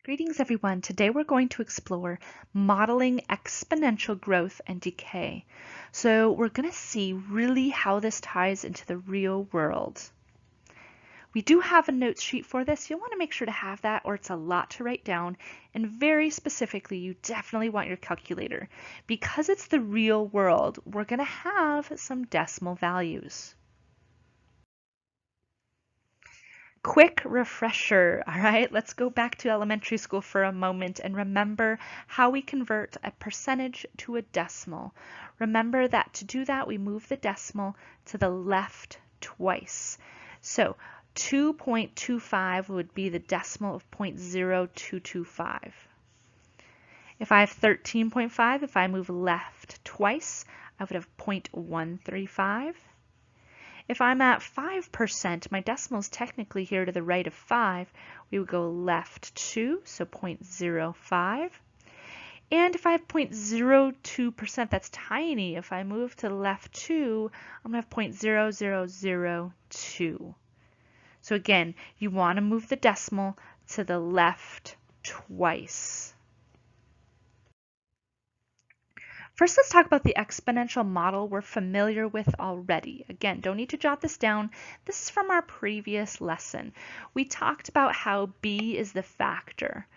Greetings everyone. Today we're going to explore modeling exponential growth and decay. So we're going to see really how this ties into the real world. We do have a notes sheet for this. You'll want to make sure to have that or it's a lot to write down. And very specifically, you definitely want your calculator. Because it's the real world, we're going to have some decimal values. Quick refresher, all right? Let's go back to elementary school for a moment and remember how we convert a percentage to a decimal. Remember that to do that, we move the decimal to the left twice. So 2.25 would be the decimal of 0.0225. If I have 13.5, if I move left twice, I would have 0.135. If I'm at 5%, my decimal is technically here to the right of 5. We would go left 2, so 0.05. And if I have 0.02%, that's tiny. If I move to the left 2, I'm going to have 0.0002. So again, you want to move the decimal to the left twice. First, let's talk about the exponential model we're familiar with already. Again, don't need to jot this down. This is from our previous lesson. We talked about how b is the factor,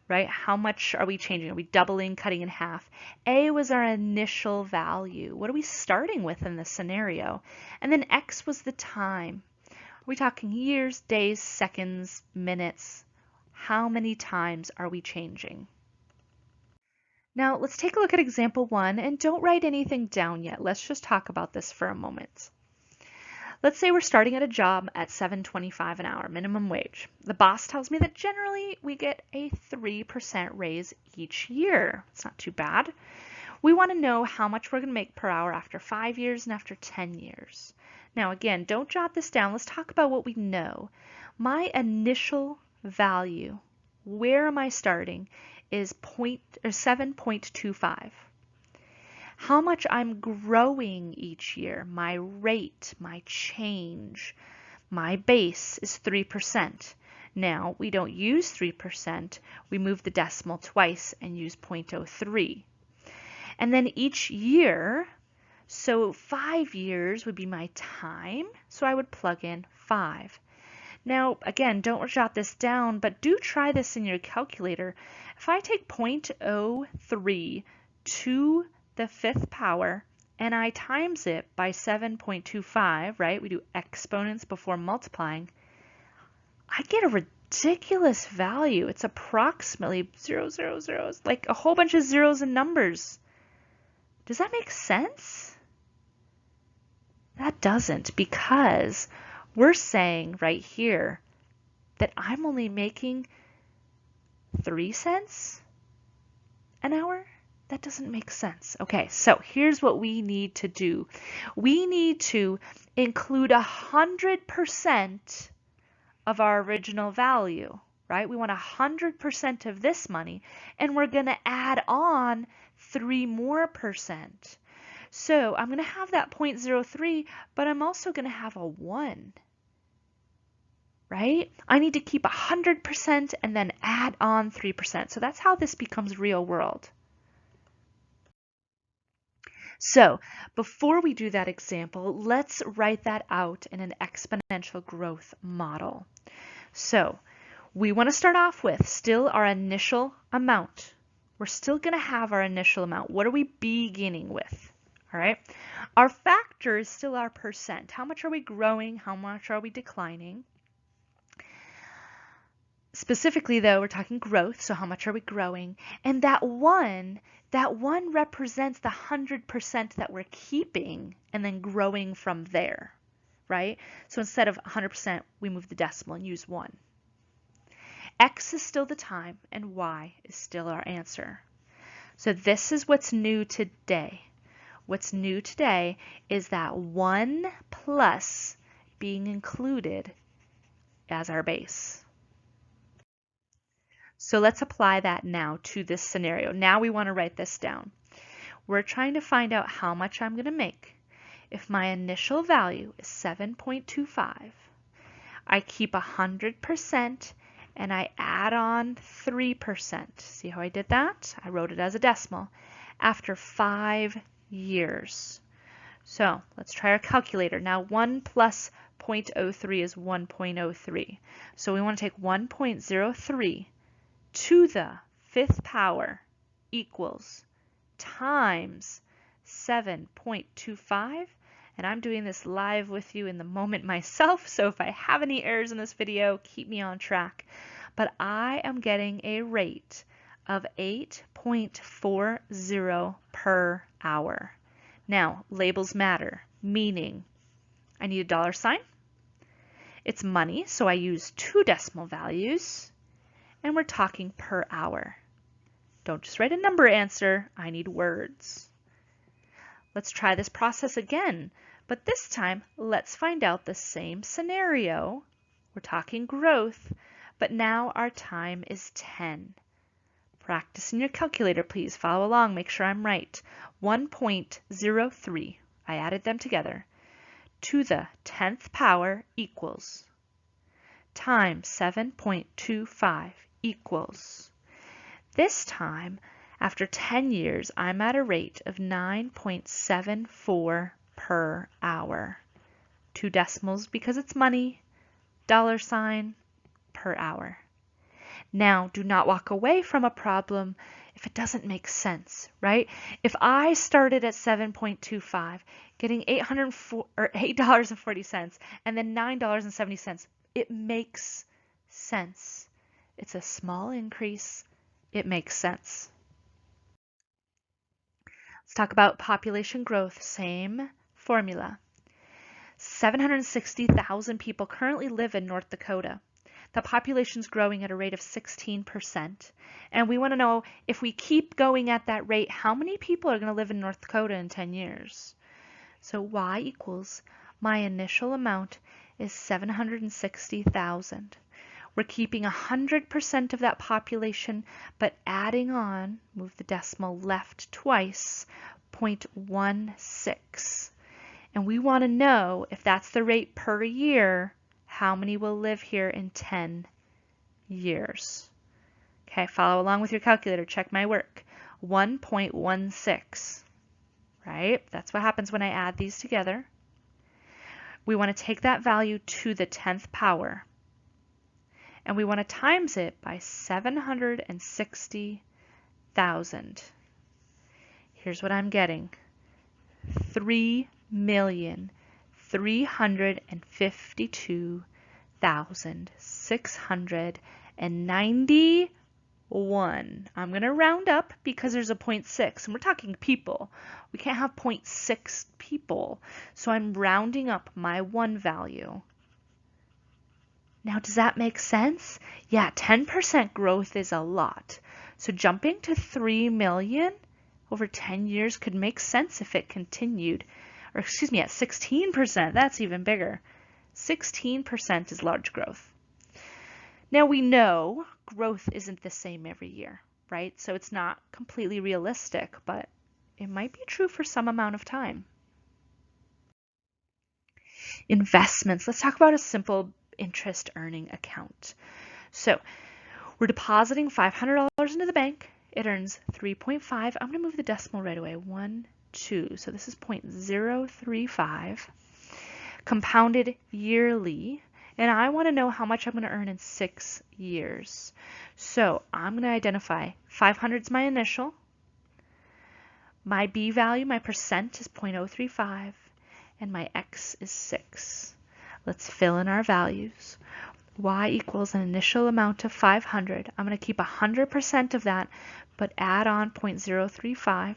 right? How much are we changing? Are we doubling, cutting in half? A was our initial value. What are we starting with in this scenario? And then x was the time. Are we talking years, days, seconds, minutes? How many times are we changing? Now let's take a look at example 1 and don't write anything down yet. Let's just talk about this for a moment. Let's say we're starting at a job at $7.25 an hour, minimum wage. The boss tells me that generally we get a 3% raise each year. It's not too bad. We want to know how much we're going to make per hour after 5 years and after 10 years. Now again, don't jot this down. Let's talk about what we know. My initial value, where am I starting, is 7.25. How much I'm growing each year, my rate, my change, my base is 3%. Now, we don't use 3%, we move the decimal twice and use 0.03. And then each year, so 5 years would be my time, so I would plug in 5. Now, again, don't jot this down, but do try this in your calculator. If I take 0.03 to the 5th power and I times it by 7.25, right? We do exponents before multiplying. I get a ridiculous value. It's approximately 0, 0, 0. It's like a whole bunch of zeros and numbers. Does that make sense? That doesn't, because we're saying right here that I'm only making 3 cents an hour? That doesn't make sense. Okay, so here's what we need to do. We need to include 100% of our original value, right? We want 100% of this money, and we're going to add on 3 more percent. So I'm going to have that 0.03, but I'm also going to have a 1. Right? I need to keep 100% and then add on 3%. So that's how this becomes real world. So before we do that example, let's write that out in an exponential growth model. So we want to start off with still our initial amount. We're still going to have our initial amount. What are we beginning with? All right. Our factor is still our percent. How much are we growing? How much are we declining? Specifically, though, we're talking growth, so how much are we growing? And that one represents the 100% that we're keeping and then growing from there, right? So instead of 100%, we move the decimal and use 1. X is still the time, and Y is still our answer. So this is what's new today. What's new today is that 1 plus being included as our base. So let's apply that now to this scenario. Now we want to write this down. We're trying to find out how much I'm going to make. If my initial value is 7.25, I keep 100% and I add on 3%. See how I did that? I wrote it as a decimal. After 5 years. So let's try our calculator. Now 1 plus 0.03 is 1.03. So we want to take 1.03 to the 5th power equals times 7.25. And I'm doing this live with you in the moment myself, so if I have any errors in this video, keep me on track. But I am getting a rate of 8.40 per hour. Now, labels matter, meaning I need a dollar sign. It's money, so I use 2 decimal values, and we're talking per hour. Don't just write a number answer, I need words. Let's try this process again, but this time let's find out the same scenario. We're talking growth, but now our time is 10. Practice in your calculator, please. Follow along, make sure I'm right. 1.03, I added them together, to the 10th power equals times 7.25 equals. This time, after 10 years, I'm at a rate of 9.74 per hour. 2 decimals because it's money, dollar sign, per hour. Now, do not walk away from a problem if it doesn't make sense, right? If I started at 7.25, getting $8.40 and then $9.70, it makes sense. It's a small increase. It makes sense. Let's talk about population growth. Same formula. 760,000 people currently live in North Dakota. The population is growing at a rate of 16%. And we want to know, if we keep going at that rate, how many people are going to live in North Dakota in 10 years? So y equals, my initial amount is 760,000. We're keeping 100% of that population, but adding on, move the decimal left twice, 0.16. And we want to know, if that's the rate per year, how many will live here in 10 years? Okay, follow along with your calculator. Check my work. 1.16, right? That's what happens when I add these together. We want to take that value to the 10th power, and we want to times it by 760,000. Here's what I'm getting. 3,352,691. I'm going to round up because there's a 0.6 and we're talking people. We can't have 0.6 people. So I'm rounding up my 1 value. Now, does that make sense? Yeah, 10% growth is a lot. So jumping to 3 million over 10 years could make sense if it continued. Or excuse me, at 16%, that's even bigger. 16% is large growth. Now we know growth isn't the same every year, right? So it's not completely realistic, but it might be true for some amount of time. Investments. Let's talk about a simple interest earning account. So we're depositing $500 into the bank. It earns 3.5. I'm going to move the decimal right away. 1, 2. So this is 0.035. Compounded yearly. And I want to know how much I'm going to earn in 6 years. So I'm going to identify 500 is my initial. My B value, my percent, is 0.035. And my X is 6. Let's fill in our values. Y equals an initial amount of 500. I'm going to keep 100% of that, but add on 0.035.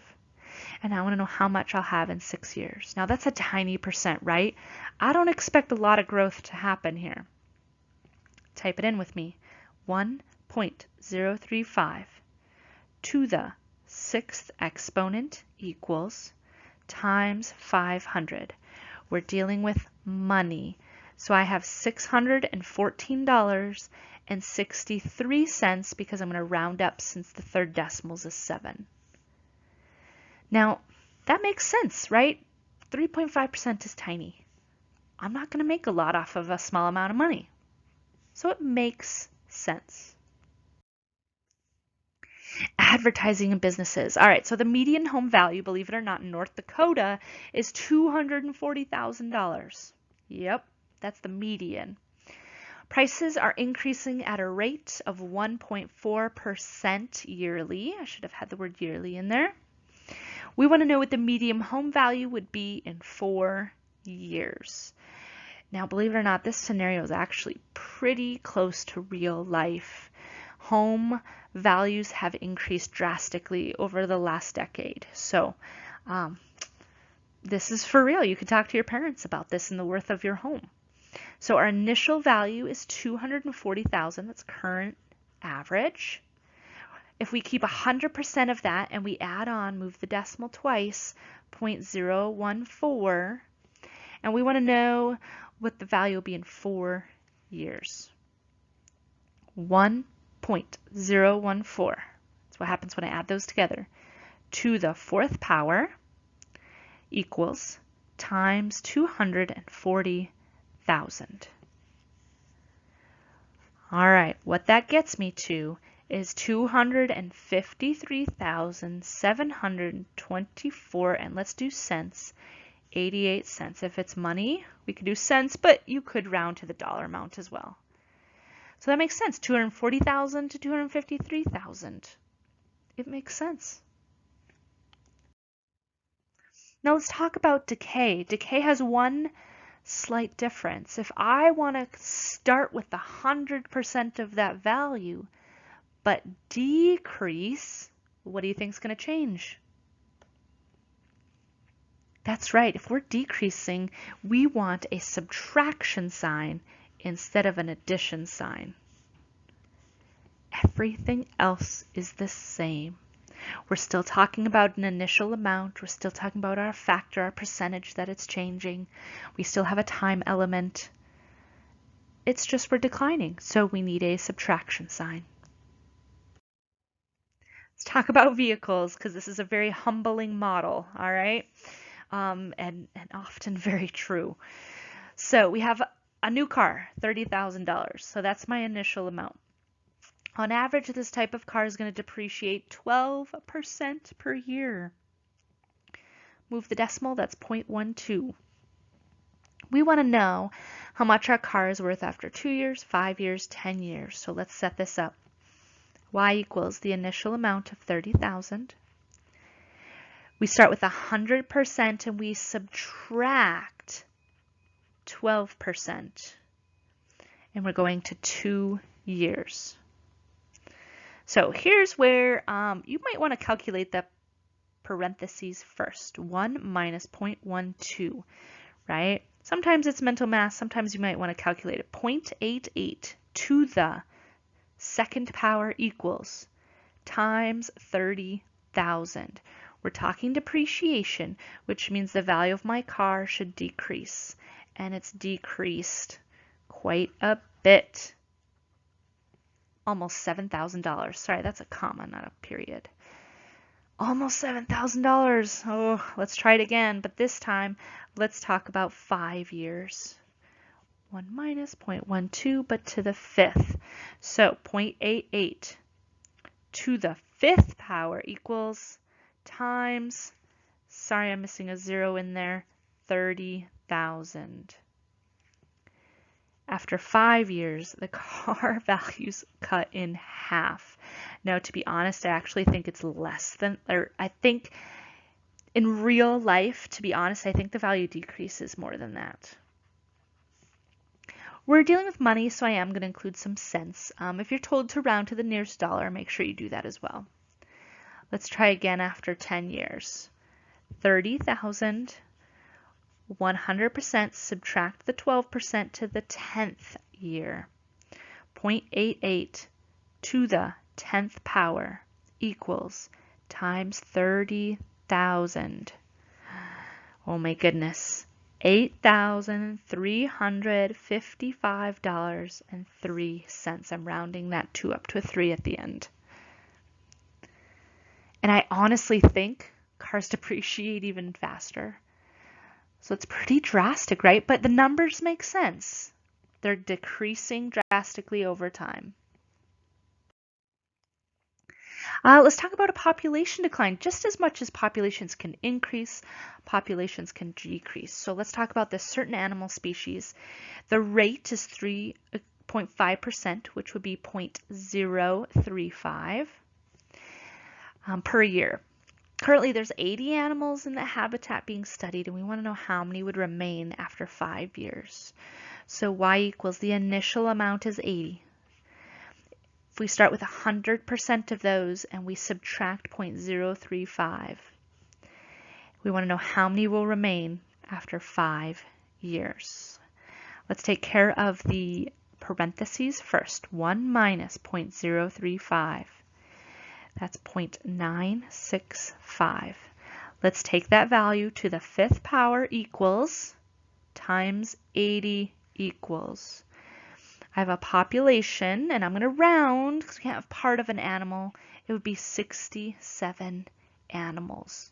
And I want to know how much I'll have in 6 years. Now that's a tiny percent, right? I don't expect a lot of growth to happen here. Type it in with me. 1.035 to the 6th exponent equals times 500. We're dealing with money. So I have $614.63 because I'm going to round up since the third decimal is 7. Now, that makes sense, right? 3.5% is tiny. I'm not going to make a lot off of a small amount of money. So it makes cents. Advertising and businesses. All right, so the median home value, believe it or not, in North Dakota is $240,000. Yep, that's the median. Prices are increasing at a rate of 1.4% yearly. I should have had the word yearly in there. We want to know what the median home value would be in 4 years. Now, believe it or not, this scenario is actually pretty close to real life. Home values have increased drastically over the last decade. So this is for real. You can talk to your parents about this and the worth of your home. So our initial value is $240,000. That's current average. If we keep 100% of that and we add on, move the decimal twice, 0.014, and we want to know what the value will be in 4 years. 1.014. That's what happens when I add those together. To the 4th power equals times 240,000. All right, what that gets me to is 253,724, and let's do cents, 88 cents. If it's money, we could do cents, but you could round to the dollar amount as well. So that makes sense, 240,000 to 253,000. It makes sense. Now let's talk about decay. Decay has one slight difference. If I want to start with 100% of that value, but decrease, what do you think is going to change? That's right. If we're decreasing, we want a subtraction sign instead of an addition sign. Everything else is the same. We're still talking about an initial amount. We're still talking about our factor, our percentage that it's changing. We still have a time element. It's just we're declining, so we need a subtraction sign. Let's talk about vehicles, because this is a very humbling model, all right? And often very true. So we have a new car, $30,000. So that's my initial amount. On average, this type of car is going to depreciate 12% per year. Move the decimal, that's 0.12. We want to know how much our car is worth after 2 years, 5 years, 10 years. So let's set this up. Y equals the initial amount of 30,000. We start with 100% and we subtract 12%. And we're going to 2 years. So here's where you might want to calculate the parentheses first. 1 minus 0.12, right? Sometimes it's mental math. Sometimes you might want to calculate it. 0.88 to the 2nd power equals times 30,000. We're talking depreciation, which means the value of my car should decrease. And it's decreased quite a bit. Almost $7,000. Sorry, that's a comma, not a period. Almost $7,000. Oh, let's try it again, but this time let's talk about 5 years. 1 minus 0.12, but to the 5th. So 0.88 to the 5th power equals times, sorry, I'm missing a 0 in there, 30,000. After 5 years, the car value's cut in half. Now, to be honest, I actually think it's less than, or I think in real life, to be honest, I think the value decreases more than that. We're dealing with money, so I am going to include some cents. If you're told to round to the nearest dollar, make sure you do that as well. Let's try again after 10 years. 30,000. 100% subtract the 12% to the 10th year. 0.88 to the 10th power equals times 30,000. Oh my goodness. $8,355.03. I'm rounding that 2 up to a 3 at the end. And I honestly think cars depreciate even faster. So it's pretty drastic, right? But the numbers make sense. They're decreasing drastically over time. Let's talk about a population decline. Just as much as populations can increase, populations can decrease. So let's talk about this certain animal species. The rate is 3.5%, which would be 0.035 per year. Currently, there's 80 animals in the habitat being studied, and we want to know how many would remain after 5 years. So y equals the initial amount is 80. If we start with 100% of those and we subtract 0.035, we want to know how many will remain after 5 years. Let's take care of the parentheses first. 1 minus 0.035. That's 0.965. Let's take that value to the 5th power equals times 80 equals. I have a population, and I'm going to round because we can't have part of an animal. It would be 67 animals.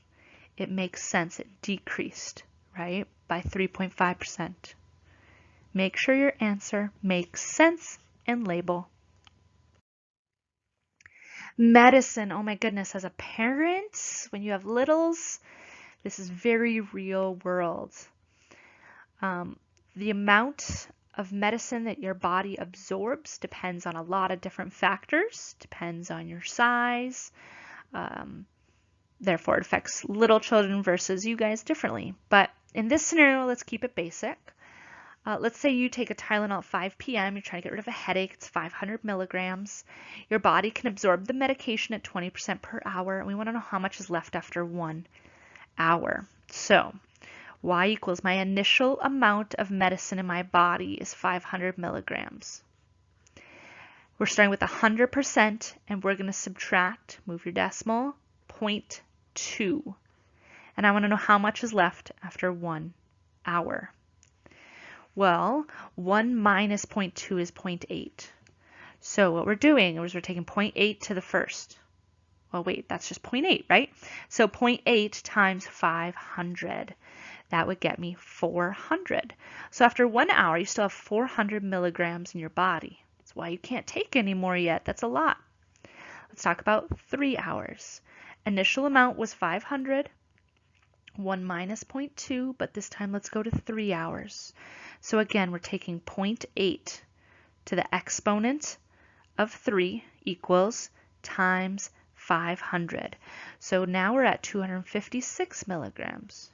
It makes sense. It decreased, right, by 3.5%. Make sure your answer makes sense and label. Medicine, oh my goodness, as a parent, when you have littles, this is very real world. The amount of medicine that your body absorbs depends on a lot of different factors, depends on your size. Therefore, it affects little children versus you guys differently. But in this scenario, let's keep it basic. Let's say you take a Tylenol at 5 p.m. You're trying to get rid of a headache. It's 500 milligrams. Your body can absorb the medication at 20% per hour, and we want to know how much is left after 1 hour. So y equals my initial amount of medicine in my body is 500 milligrams. We're starting with 100%, and we're going to subtract, move your decimal, 0.2. And I want to know how much is left after 1 hour. Well, 1 minus 0.2 is 0.8. So what we're doing is we're taking 0.8 to the first. Well, wait, that's just 0.8, right? So 0.8 times 500. That would get me 400. So after 1 hour, you still have 400 milligrams in your body. That's why you can't take any more yet. That's a lot. Let's talk about 3 hours. Initial amount was 500. 1 minus 0.2, but this time let's go to 3 hours. So again, we're taking 0.8 to the exponent of 3 equals times 500. So now we're at 256 milligrams.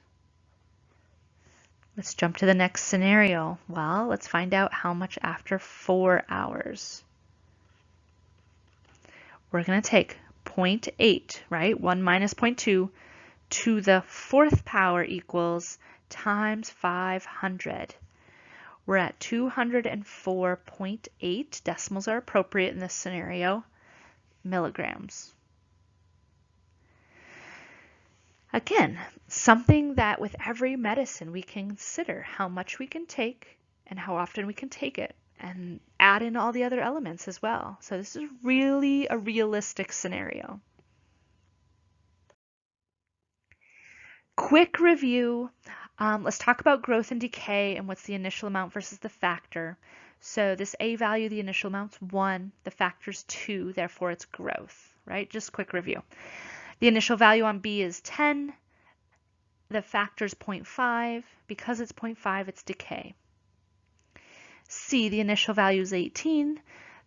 Let's jump to the next scenario. Well, let's find out how much after 4 hours. We're going to take 0.8, right? 1 minus 0.2 to the 4th power equals times 500. We're at 204.8, decimals are appropriate in this scenario, milligrams. Again, something that with every medicine we can consider how much we can take and how often we can take it, and add in all the other elements as well. So this is really a realistic scenario. Quick review. Let's talk about growth and decay and what's the initial amount versus the factor. So this A value, the initial amount's 1, the factor's 2, therefore it's growth, right? Just quick review. The initial value on B is 10, the factor's 0.5, because it's 0.5, it's decay. C, the initial value is 18,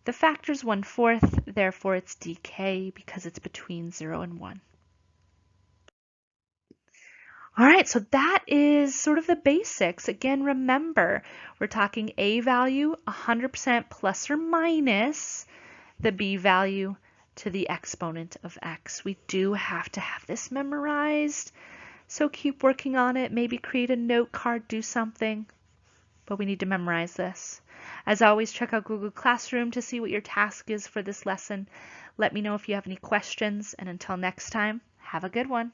the factor's 1/4, therefore it's decay because it's between 0 and 1. All right, so that is sort of the basics. Again, remember, we're talking A value 100% plus or minus the B value to the exponent of x. We do have to have this memorized, so keep working on it. Maybe create a note card, do something, but we need to memorize this. As always, check out Google Classroom to see what your task is for this lesson. Let me know if you have any questions, and until next time, have a good one.